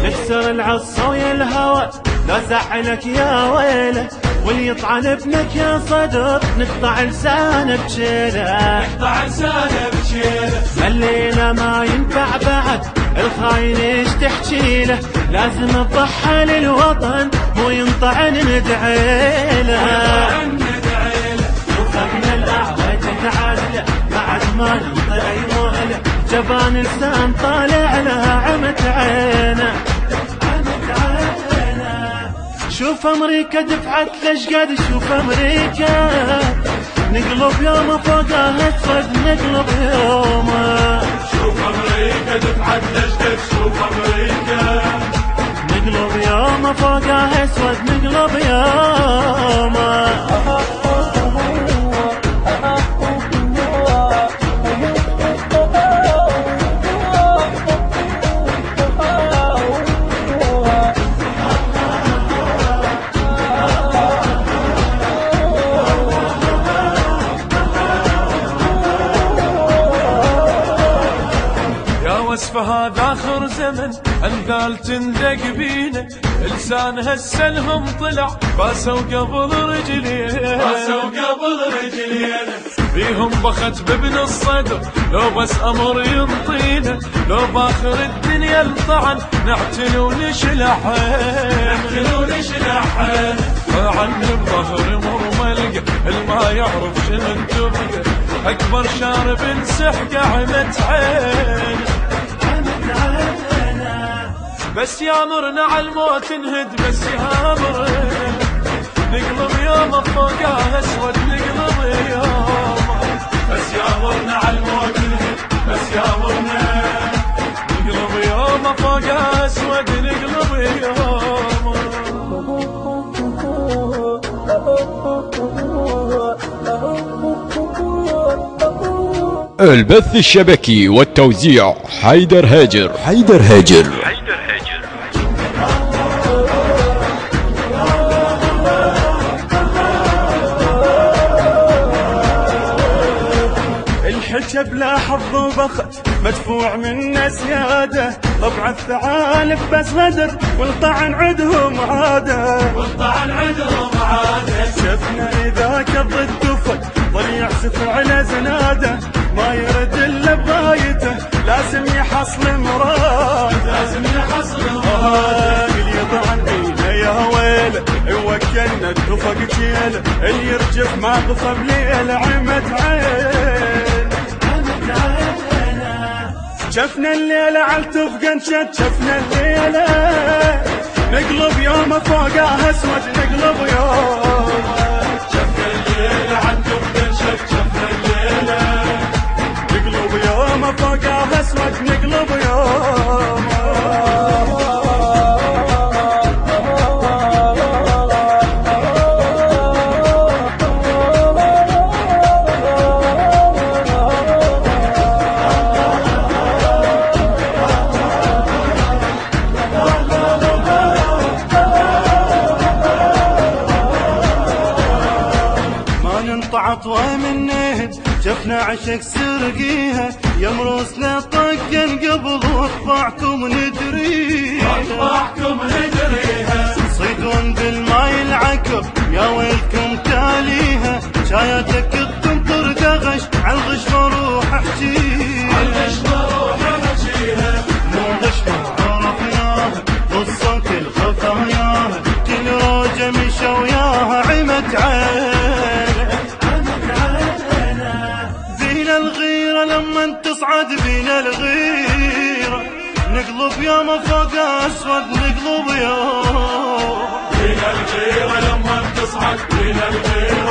نكسر العصا ويا الهوى لا زعلك يا ويله، واللي يطعن ابنك يا صدر نقطع لسانه بشيله، نقطع لسانه بشيله. ملينا ما ينفع بعد الخاين ايش تحكي له، لازم تضحى للوطن مو ينطعن ندعيله. وفقنا الاعواد تعالى بعد ما ننطي ايوله، جبان لسان طالع لها عمت عينه. شوف امريكا دفعت ليش قاعد شوف امريكا، نقلب يوم فوقها اسود نقلب يومه. شوف امريكا دفعت ليش قاعد شوف امريكا، نقلب يوم فوقها اسود نقلب يومه. وصف هذا اخر زمن انذال تندق بينا، لسان هسه لهم طلع باسوا قبل رجلينا، باسوا قبل رجلينا. بيهم بخت بابن الصدر لو بس امر ينطينا، لو باخر الدنيا الطعن نعتل ونشلحين، نعتل ونشلحين. طعن بظهر مرملقه الما يعرف شنو تبقى، اكبر شارب انسحق عمت عين. بس يامرنا عالموت نهد، بس يامرنا نقلب يوم فوقها اسود نقلب يوم. بس يامرنا عالموت نهد، بس يامرنا نقلب يوم فوقها اسود نقلب يوم. البث الشبكي والتوزيع حيدر هاجر. حيدر هاجر. الحكى بلا حظ وبخت مدفوع منا زياده، طبع الثعالب بس غدر والطعن عدهم عاده، والطعن عدهم عاده. شفنا اذا كض الدفل ظل يعزف على زناده، ما يرد الا بغايته لازم يحصل مراده، لازم يحصل مراده. اللي يطعن بينا يا ويله وكلنا الدفق جيله، اللي يرجف ما ضفى بليله عمت عين. شفنا الليله عالتفق انشد، شفنا الليله نقلب يوم فوقها اسود نقلب يوم. شفنا الليله عالتفق انشد، شفنا الليله نقلب يوم فوقها اسود نقلب يوم. عطوة من نهد شفنا عشق سرقيها، يا مروسنا طقن قبل واطبعكم ندريها، واطبعكم ندريها. صيدون بالماي العكر يا ويلكم تاليها، شايتك تمطر دغش عالغش بروح احجيها، عالغش بروح احجيها. مو غش عرفناها قصة الخفاياها، كل روجة مشى وياها عمت عين. الغيرة لما تصعد بينا الغيرة، نقلب يوم فوق اسود نقلب يوم. بينا الغيرة لما تصعد بينا الغيرة،